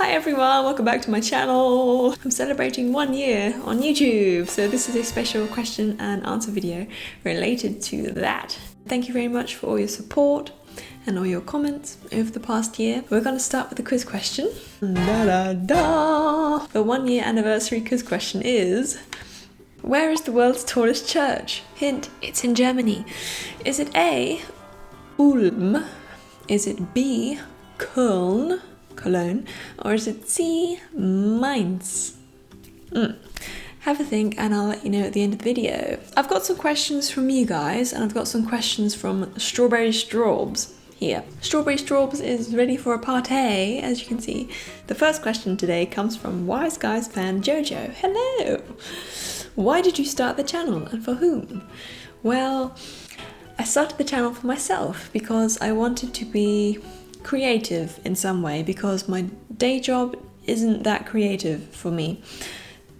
Hi everyone, welcome back to my channel. I'm celebrating 1 year on YouTube, so this is a special question and answer video related to that. Thank you very much for all your support and all your comments over the past year. We're going to start with the quiz question. The 1 year anniversary quiz question is: where is the world's tallest church? Hint, it's in Germany. Is it A, Ulm? Is it B, Cologne? Or is it C, Mainz? Have a think and I'll let you know at the end of the video. I've got some questions from you guys and I've got some questions from Strawberry Straubs here. Strawberry Straubs is ready for a party, as you can see. The first question today comes from Wise Guys fan Jojo. Hello! Why did you start the channel and for whom? Well, I started the channel for myself because I wanted to be creative in some way, because my day job isn't that creative for me.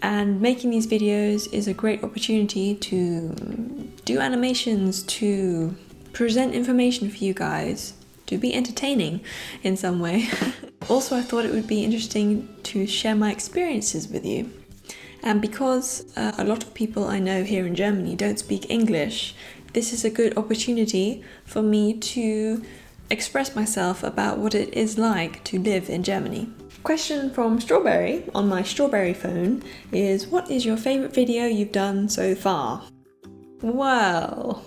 And making these videos is a great opportunity to do animations, to present information for you guys, to be entertaining in some way. Also, I thought it would be interesting to share my experiences with you. And because a lot of people I know here in Germany don't speak English, this is a good opportunity for me to express myself about what it is like to live in Germany. Question from Strawberry on my Strawberry phone is: what is your favourite video you've done so far? Well,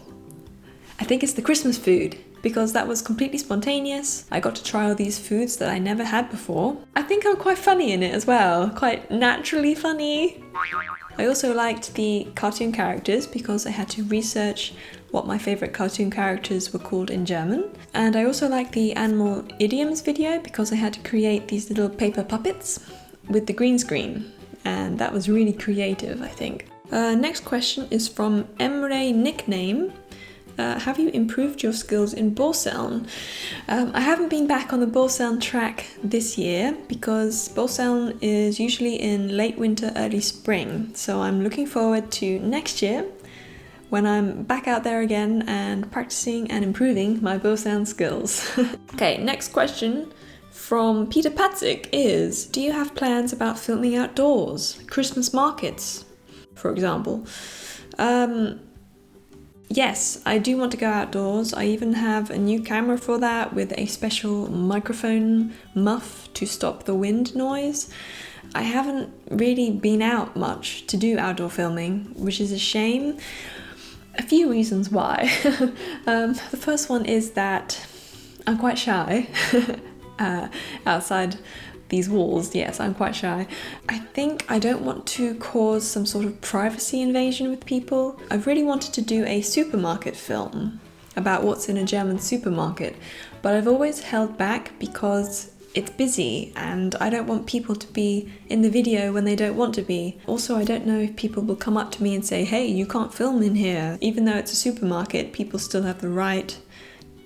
I think it's the Christmas food, because that was completely spontaneous. I got to try all these foods that I never had before. I think I'm quite funny in it as well, quite naturally funny. I also liked the cartoon characters because I had to research what my favourite cartoon characters were called in German. And I also liked the animal idioms video because I had to create these little paper puppets with the green screen. And that was really creative, I think. Next question is from Emre Nickname. Have you improved your skills in Borseln? I haven't been back on the Borseln track this year because Borseln is usually in late winter, early spring. So I'm looking forward to next year when I'm back out there again and practicing and improving my Borseln skills. Okay, next question from Peter Patzik is: do you have plans about filming outdoors? Christmas markets, for example. Yes, I do want to go outdoors. I even have a new camera for that with a special microphone muff to stop the wind noise. I haven't really been out much to do outdoor filming, which is a shame. A few reasons why. The first one is that I'm quite shy outside these walls. Yes, I'm quite shy. I think I don't want to cause some sort of privacy invasion with people. I've really wanted to do a supermarket film about what's in a German supermarket, but I've always held back because it's busy and I don't want people to be in the video when they don't want to be. Also, I don't know if people will come up to me and say, hey, you can't film in here. Even though it's a supermarket, people still have the right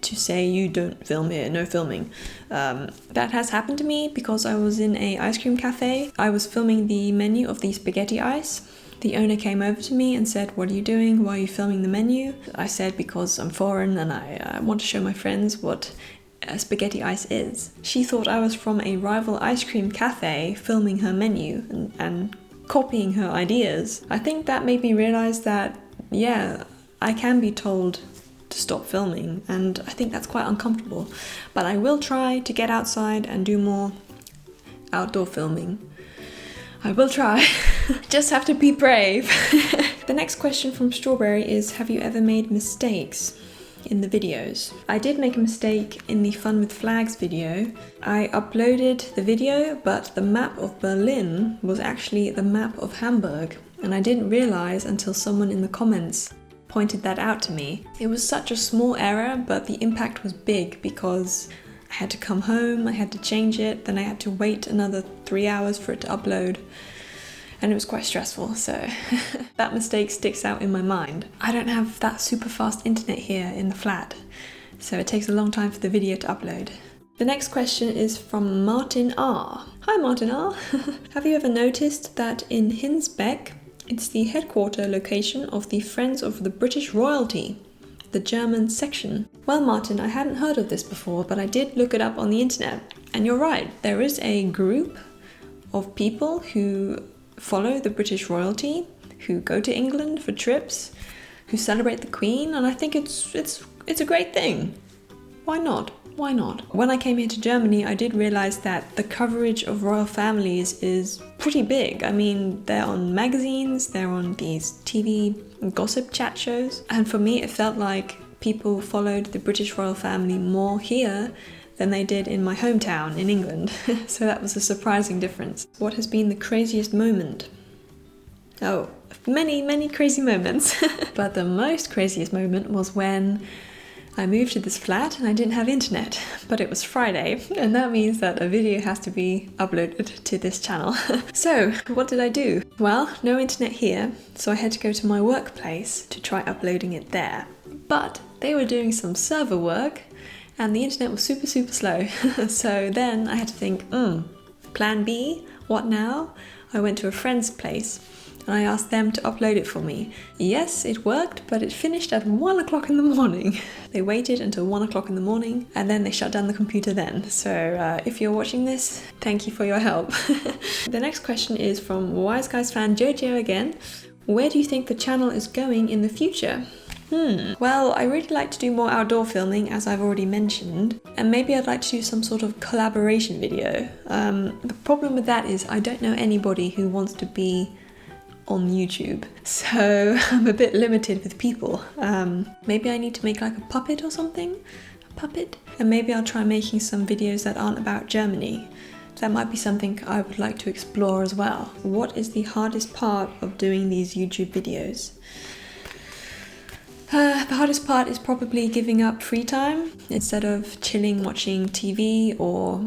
to say you don't film here, no filming. That has happened to me because I was in a ice cream cafe. I was filming the menu of the spaghetti ice. The owner came over to me and said, what are you doing? Why are you filming the menu? I said, because I'm foreign and I want to show my friends what spaghetti ice is. She thought I was from a rival ice cream cafe filming her menu and copying her ideas. I think that made me realize that, yeah, I can be told to stop filming, and I think that's quite uncomfortable. But I will try to get outside and do more outdoor filming. I will try. Just have to be brave. The next question from Strawberry is: have you ever made mistakes in the videos? I did make a mistake in the Fun with Flags video. I uploaded the video, but the map of Berlin was actually the map of Hamburg, and I didn't realize until someone in the comments pointed that out to me. It was such a small error, but the impact was big because I had to come home, I had to change it, then I had to wait another 3 hours for it to upload, and it was quite stressful, so that mistake sticks out in my mind. I don't have that super fast internet here in the flat, so it takes a long time for the video to upload. The next question is from Martin R. Hi Martin R. Have you ever noticed that in Hinsbeck, it's the headquarter location of the Friends of the British Royalty? the German section. Well, Martin, I hadn't heard of this before, but I did look it up on the internet. And you're right, there is a group of people who follow the British royalty, who go to England for trips, who celebrate the Queen, and I think it's a great thing. Why not? Why not? When I came here to Germany, I did realize that the coverage of royal families is pretty big. I mean, they're on magazines, they're on these TV gossip chat shows, and for me it felt like people followed the British royal family more here than they did in my hometown in England. So that was a surprising difference. What has been the craziest moment? Oh, many crazy moments. But the most craziest moment was when I moved to this flat and I didn't have internet, but it was Friday, and that means that a video has to be uploaded to this channel. So, what did I do? Well, no internet here, so I had to go to my workplace to try uploading it there. But they were doing some server work and the internet was super slow. So then I had to think, plan B, what now? I went to a friend's place and I asked them to upload it for me. Yes, it worked, but it finished at 1 o'clock in the morning. They waited until 1 o'clock in the morning and then they shut down the computer then. So if you're watching this, thank you for your help. The next question is from Wise Guys fan Jojo again. Where do you think the channel is going in the future? Well, I really like to do more outdoor filming, as I've already mentioned, and maybe I'd like to do some sort of collaboration video. The problem with that is I don't know anybody who wants to be on YouTube, so I'm a bit limited with people. Maybe I need to make like a puppet or something? A puppet? And maybe I'll try making some videos that aren't about Germany. That might be something I would like to explore as well. What is the hardest part of doing these YouTube videos? The hardest part is probably giving up free time. Instead of chilling watching TV or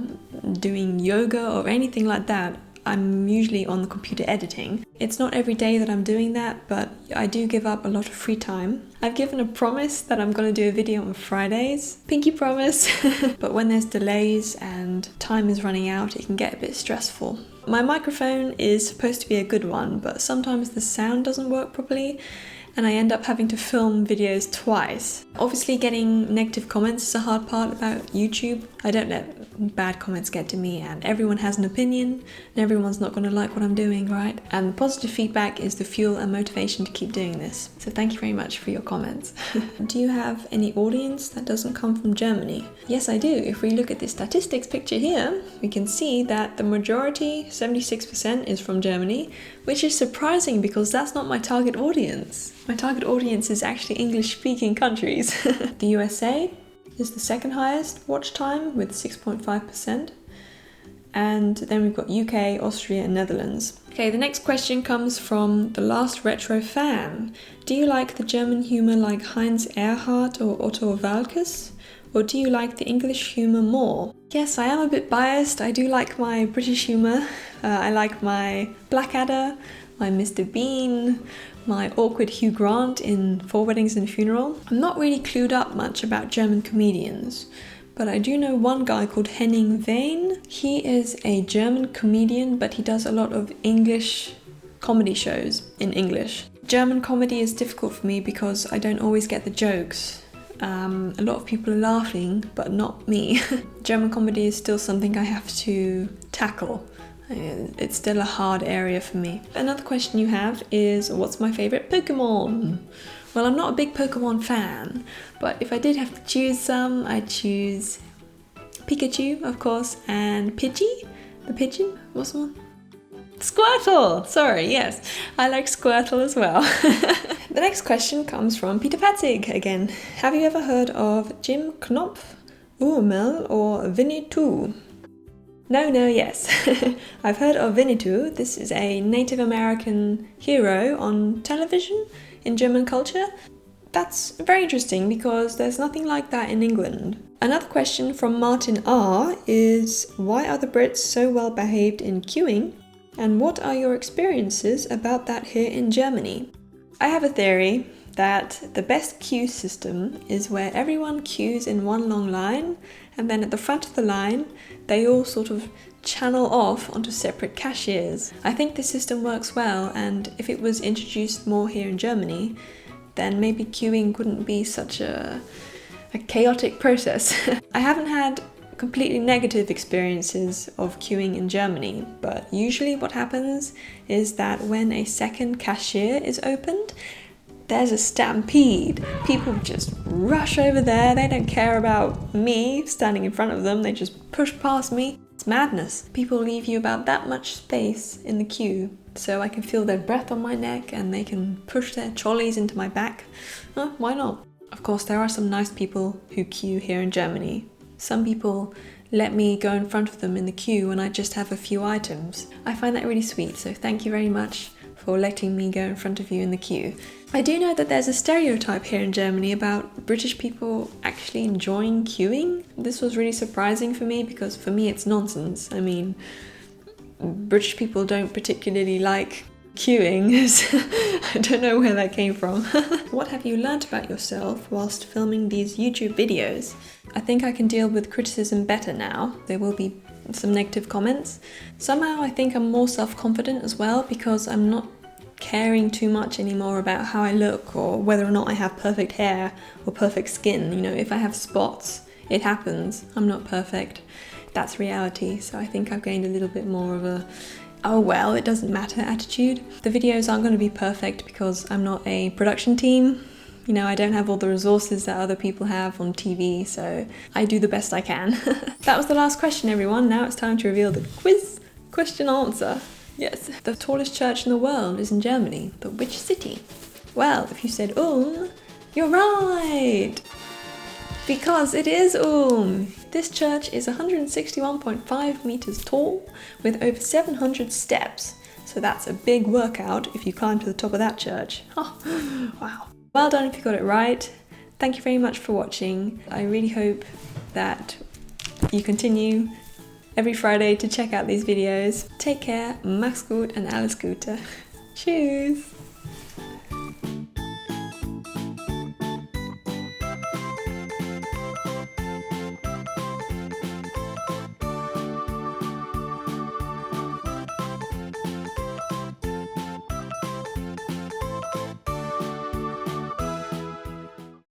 doing yoga or anything like that, I'm usually on the computer editing. It's not every day that I'm doing that, but I do give up a lot of free time. I've given a promise that I'm going to do a video on Fridays. Pinky promise. But when there's delays and time is running out, it can get a bit stressful. My microphone is supposed to be a good one, but sometimes the sound doesn't work properly, and I end up having to film videos twice. Obviously getting negative comments is a hard part about YouTube. I don't let bad comments get to me, and everyone has an opinion and everyone's not going to like what I'm doing, right? And positive feedback is the fuel and motivation to keep doing this. So thank you very much for your comments. Do you have any audience that doesn't come from Germany? Yes, I do. If we look at the statistics picture here, we can see that the majority, 76%, is from Germany, which is surprising because that's not my target audience. My target audience is actually English-speaking countries. The USA is the second highest watch time with 6.5%. And then we've got UK, Austria and Netherlands. Okay, the next question comes from the last retro fan. Do you like the German humour like Heinz Erhardt or Otto Walkes? Or do you like the English humour more? Yes, I am a bit biased. I do like my British humour. I like my Blackadder, my Mr. Bean, my awkward Hugh Grant in Four Weddings and a Funeral. I'm not really clued up much about German comedians, but I do know one guy called Henning Wehn. He is a German comedian, but he does a lot of English comedy shows in English. German comedy is difficult for me because I don't always get the jokes. A lot of people are laughing, but not me. German comedy is still something I have to tackle. It's still a hard area for me. Another question you have is, what's my favourite Pokemon? Well, I'm not a big Pokemon fan, but if I did have to choose some, I'd choose Pikachu, of course, and Pidgey, the pigeon. What's the one? Squirtle! Sorry, yes, I like Squirtle as well. The next question comes from Peter Patzig again. Have you ever heard of Jim Knopf, Urmel, or Winnetou? No, yes. I've heard of Winnetou. This is a Native American hero on television in German culture. That's very interesting because there's nothing like that in England. Another question from Martin R is, why are the Brits so well behaved in queuing? And what are your experiences about that here in Germany? I have a theory that the best queue system is where everyone queues in one long line, and then at the front of the line they all sort of channel off onto separate cashiers. I think this system works well, and if it was introduced more here in Germany, then maybe queuing wouldn't be such a chaotic process. I haven't had completely negative experiences of queuing in Germany, but usually what happens is that when a second cashier is opened, there's a stampede. People just rush over there. They don't care about me standing in front of them. They just push past me. It's madness. People leave you about that much space in the queue, so I can feel their breath on my neck and they can push their trolleys into my back. Why not? Of course, there are some nice people who queue here in Germany. Some people let me go in front of them in the queue when I just have a few items. I find that really sweet, so thank you very much for letting me go in front of you in the queue. I do know that there's a stereotype here in Germany about British people actually enjoying queuing. This was really surprising for me because for me it's nonsense. I mean, British people don't particularly like queuing, so I don't know where that came from. What have you learnt about yourself whilst filming these YouTube videos? I think I can deal with criticism better now. There will be some negative comments. Somehow I think I'm more self-confident as well because I'm not caring too much anymore about how I look or whether or not I have perfect hair or perfect skin. You know, if I have spots, it happens. I'm not perfect. That's reality. So I think I've gained a little bit more of a oh well, it doesn't matter attitude. The videos aren't going to be perfect because I'm not a production team. You know, I don't have all the resources that other people have on TV, so I do the best I can. That was the last question, everyone. Now it's time to reveal the quiz question answer. Yes, the tallest church in the world is in Germany, but which city? Well, if you said Ulm, you're right! Because it is Ulm! This church is 161.5 meters tall with over 700 steps. So that's a big workout if you climb to the top of that church. Oh, wow. Well done if you got it right. Thank you very much for watching. I really hope that you continue every Friday to check out these videos. Take care, mach's gut and alles Gute. Tschüss!